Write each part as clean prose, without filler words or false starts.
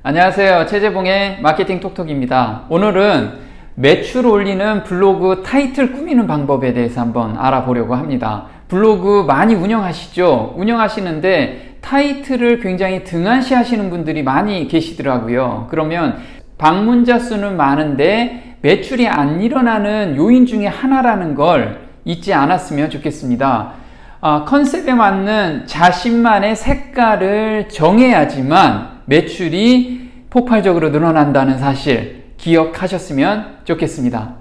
안녕하세요. 최재봉의 마케팅 톡톡입니다. 오늘은 매출 올리는 블로그 타이틀 꾸미는 방법에 대해서 한번 알아보려고 합니다. 블로그 많이 운영하시죠? 운영하시는데 타이틀을 굉장히 등한시 하시는 분들이 많이 계시더라고요. 그러면 방문자 수는 많은데 매출이 안 일어나는 요인 중에 하나라는 걸 잊지 않았으면 좋겠습니다. 컨셉에 맞는 자신만의 색깔을 정해야지만 매출이 폭발적으로 늘어난다는 사실 기억하셨으면 좋겠습니다.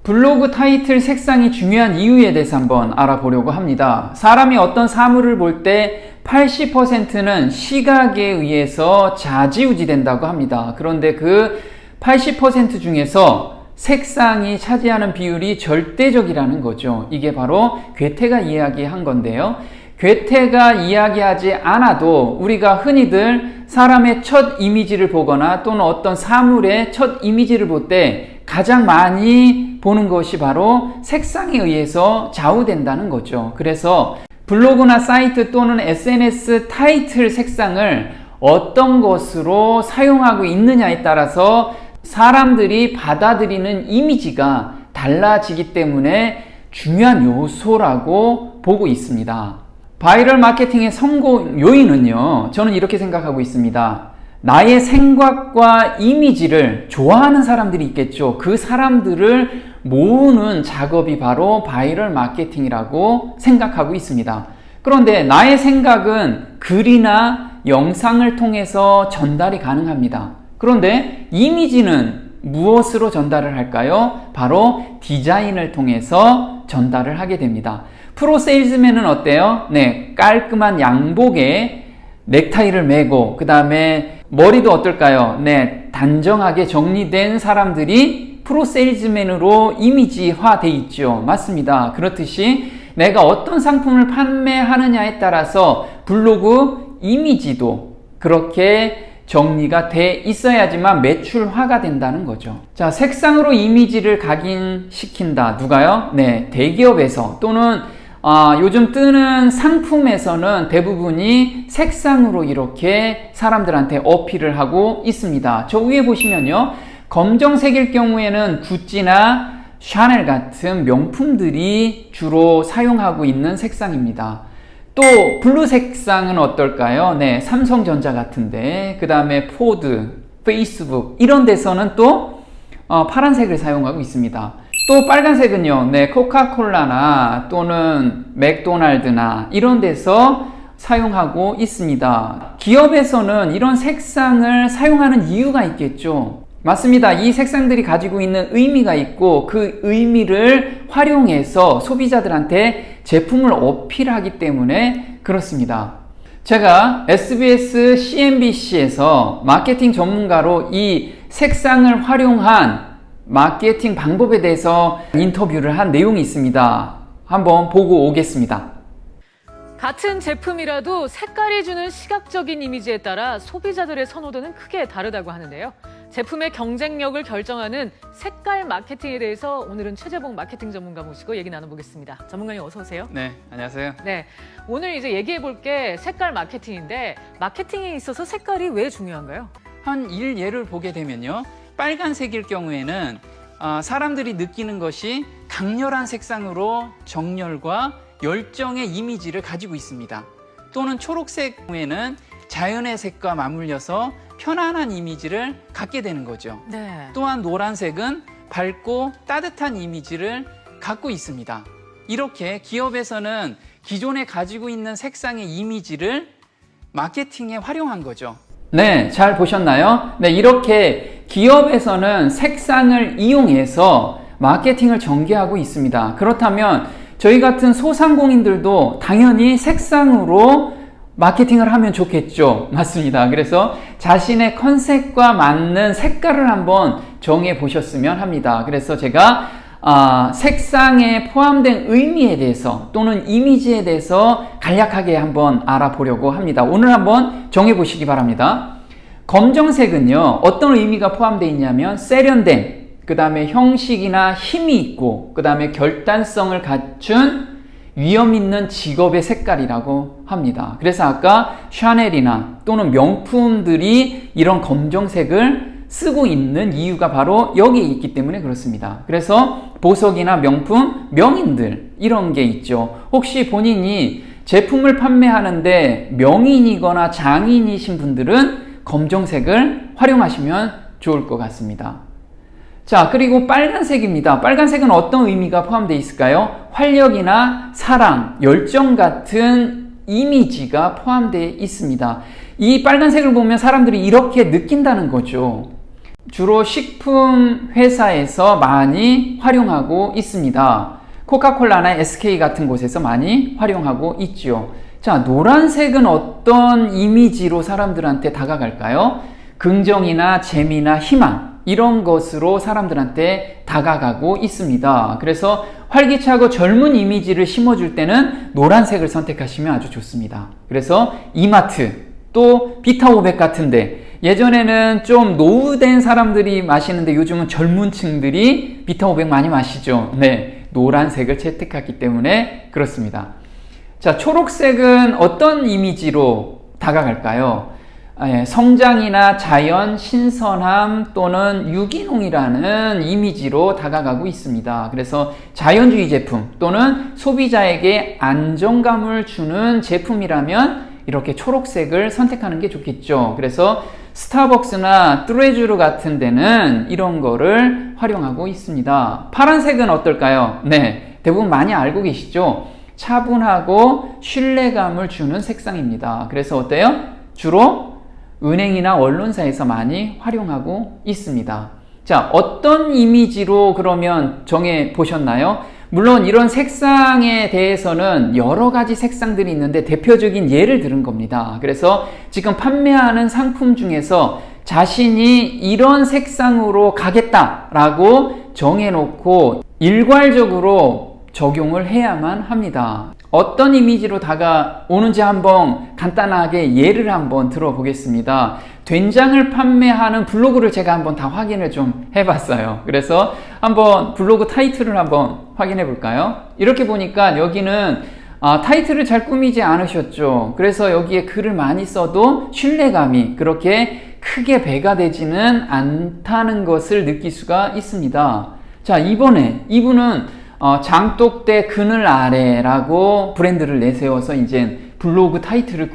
블로그 타이틀 색상이 중요한 이유에 대해서 한번 알아보려고 합니다. 사람이 어떤 사물을 볼 때 80%는 시각에 의해서 좌지우지 된다고 합니다. 그런데 그 80% 중에서 색상이 차지하는 비율이 절대적이라는 거죠. 이게 바로 괴테가 이야기한 건데요. 괴테가 이야기하지 않아도 우리가 흔히들 사람의 첫 이미지를 보거나 또는 어떤 사물의 첫 이미지를 볼 때 가장 많이 보는 것이 바로 색상에 의해서 좌우된다는 거죠. 그래서 블로그나 사이트 또는 SNS 타이틀 색상을 어떤 것으로 사용하고 있느냐에 따라서 사람들이 받아들이는 이미지가 달라지기 때문에 중요한 요소라고 보고 있습니다. 바이럴 마케팅의 성공 요인은요, 저는 이렇게 생각하고 있습니다. 나의 생각과 이미지를 좋아하는 사람들이 있겠죠. 그 사람들을 모으는 작업이 바로 바이럴 마케팅이라고 생각하고 있습니다. 그런데 나의 생각은 글이나 영상을 통해서 전달이 가능합니다. 그런데 이미지는 무엇으로 전달을 할까요? 바로 디자인을 통해서 전달을 하게 됩니다. 프로 세일즈맨은 어때요? 네, 깔끔한 양복에 넥타이를 매고 그 다음에 머리도 어떨까요? 네, 단정하게 정리된 사람들이 프로 세일즈맨으로 이미지화 돼 있죠. 맞습니다. 그렇듯이 내가 어떤 상품을 판매하느냐에 따라서 블로그 이미지도 그렇게 정리가 돼 있어야지만 매출화가 된다는 거죠. 자, 색상으로 이미지를 각인시킨다. 누가요? 네, 대기업에서 또는 요즘 뜨는 상품에서는 대부분이 색상으로 이렇게 사람들한테 어필을 하고 있습니다. 저 위에 보시면요, 검정색일 경우에는 구찌나 샤넬 같은 명품들이 주로 사용하고 있는 색상입니다. 또 블루 색상은 어떨까요? 네, 삼성전자 같은데, 그 다음에 포드, 페이스북 이런 데서는 또 파란색을 사용하고 있습니다. 또 빨간색은요, 네, 코카콜라나 또는 맥도날드나 이런 데서 사용하고 있습니다. 기업에서는 이런 색상을 사용하는 이유가 있겠죠. 맞습니다. 이 색상들이 가지고 있는 의미가 있고 그 의미를 활용해서 소비자들한테 제품을 어필하기 때문에 그렇습니다. 제가 SBS, CNBC에서 마케팅 전문가로 이 색상을 활용한 마케팅 방법에 대해서 인터뷰를 한 내용이 있습니다. 한번 보고 오겠습니다. 같은 제품이라도 색깔이 주는 시각적인 이미지에 따라 소비자들의 선호도는 크게 다르다고 하는데요. 제품의 경쟁력을 결정하는 색깔 마케팅에 대해서 오늘은 최재봉 마케팅 전문가 모시고 얘기 나눠보겠습니다. 전문가님 어서 오세요. 네, 안녕하세요. 네, 오늘 이제 얘기해 볼 게 색깔 마케팅인데 마케팅에 있어서 색깔이 왜 중요한가요? 한 예를 보게 되면요, 빨간색일 경우에는 사람들이 느끼는 것이 강렬한 색상으로 정열과 열정의 이미지를 가지고 있습니다. 또는 초록색 경우에는 자연의 색과 맞물려서 편안한 이미지를 갖게 되는 거죠. 네. 또한 노란색은 밝고 따뜻한 이미지를 갖고 있습니다. 이렇게 기업에서는 기존에 가지고 있는 색상의 이미지를 마케팅에 활용한 거죠. 네, 잘 보셨나요? 네, 이렇게 기업에서는 색상을 이용해서 마케팅을 전개하고 있습니다. 그렇다면 저희 같은 소상공인들도 당연히 색상으로 마케팅을 하면 좋겠죠. 맞습니다. 그래서 자신의 컨셉과 맞는 색깔을 한번 정해 보셨으면 합니다. 그래서 제가 색상에 포함된 의미에 대해서 또는 이미지에 대해서 간략하게 한번 알아보려고 합니다. 오늘 한번 정해 보시기 바랍니다. 검정색은요, 어떤 의미가 포함되어 있냐면 세련된, 그 다음에 형식이나 힘이 있고, 그 다음에 결단성을 갖춘 위험 있는 직업의 색깔이라고 합니다. 그래서 아까 샤넬이나 또는 명품들이 이런 검정색을 쓰고 있는 이유가 바로 여기에 있기 때문에 그렇습니다. 그래서 보석이나 명품, 명인들 이런 게 있죠. 혹시 본인이 제품을 판매하는데 명인이거나 장인이신 분들은 검정색을 활용하시면 좋을 것 같습니다. 자, 그리고 빨간색입니다. 빨간색은 어떤 의미가 포함되어 있을까요? 활력이나 사랑, 열정 같은 이미지가 포함되어 있습니다. 이 빨간색을 보면 사람들이 이렇게 느낀다는 거죠. 주로 식품 회사에서 많이 활용하고 있습니다. 코카콜라나 SK 같은 곳에서 많이 활용하고 있죠. 자, 노란색은 어떤 이미지로 사람들한테 다가갈까요? 긍정이나 재미나 희망 이런 것으로 사람들한테 다가가고 있습니다. 그래서 활기차고 젊은 이미지를 심어줄 때는 노란색을 선택하시면 아주 좋습니다. 그래서 이마트 또 비타500 같은데 예전에는 좀 노후된 사람들이 마시는데 요즘은 젊은 층들이 비타500 많이 마시죠. 네, 노란색을 채택했기 때문에 그렇습니다. 자, 초록색은 어떤 이미지로 다가갈까요? 성장이나 자연, 신선함 또는 유기농이라는 이미지로 다가가고 있습니다. 그래서 자연주의 제품 또는 소비자에게 안정감을 주는 제품이라면 이렇게 초록색을 선택하는 게 좋겠죠. 그래서 스타벅스나 뚜레쥬르 같은 데는 이런 거를 활용하고 있습니다. 파란색은 어떨까요? 네, 대부분 많이 알고 계시죠? 차분하고 신뢰감을 주는 색상입니다. 그래서 어때요? 주로 은행이나 언론사에서 많이 활용하고 있습니다. 자, 어떤 이미지로 그러면 정해 보셨나요? 물론 이런 색상에 대해서는 여러 가지 색상들이 있는데 대표적인 예를 들은 겁니다. 그래서 지금 판매하는 상품 중에서 자신이 이런 색상으로 가겠다라고 정해놓고 일괄적으로 적용을 해야만 합니다. 어떤 이미지로 다가오는지 한번 간단하게 예를 한번 들어보겠습니다. 된장을 판매하는 블로그를 제가 한번 다 확인을 좀 해봤어요. 그래서 한번 블로그 타이틀을 한번 확인해 볼까요? 이렇게 보니까 여기는 타이틀을 잘 꾸미지 않으셨죠. 그래서 여기에 글을 많이 써도 신뢰감이 그렇게 크게 배가 되지는 않다는 것을 느낄 수가 있습니다. 자, 이번에 이분은 장독대 그늘 아래라고 브랜드를 내세워서 이제 블로그 타이틀을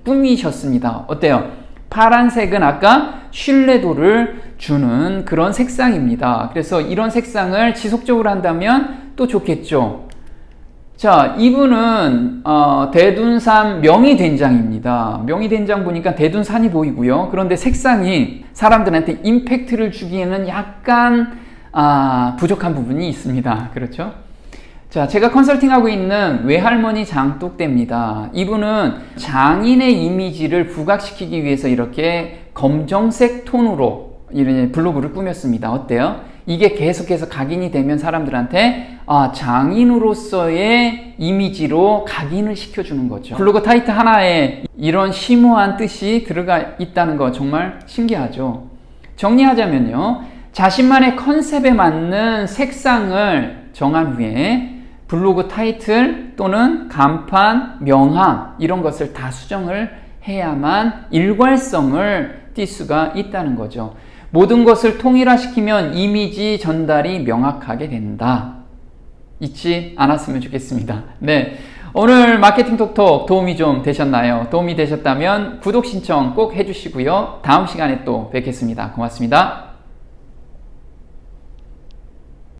꾸미셨습니다. 어때요? 파란색은 아까 신뢰도를 주는 그런 색상입니다. 그래서 이런 색상을 지속적으로 한다면 또 좋겠죠. 자, 이분은 대둔산 명이된장입니다. 명이된장 보니까 대둔산이 보이고요. 그런데 색상이 사람들한테 임팩트를 주기에는 약간 부족한 부분이 있습니다. 그렇죠? 자, 제가 컨설팅하고 있는 외할머니 장독대입니다. 이분은 장인의 이미지를 부각시키기 위해서 이렇게 검정색 톤으로 이런 블로그를 꾸몄습니다. 어때요? 이게 계속해서 각인이 되면 사람들한테 장인으로서의 이미지로 각인을 시켜주는 거죠. 블로그 타이틀 하나에 이런 심오한 뜻이 들어가 있다는 거 정말 신기하죠. 정리하자면요, 자신만의 컨셉에 맞는 색상을 정한 후에 블로그 타이틀 또는 간판, 명함 이런 것을 다 수정을 해야만 일괄성을 띌 수가 있다는 거죠. 모든 것을 통일화시키면 이미지 전달이 명확하게 된다. 잊지 않았으면 좋겠습니다. 네, 오늘 마케팅 톡톡 도움이 좀 되셨나요? 도움이 되셨다면 구독 신청 꼭 해주시고요. 다음 시간에 또 뵙겠습니다. 고맙습니다.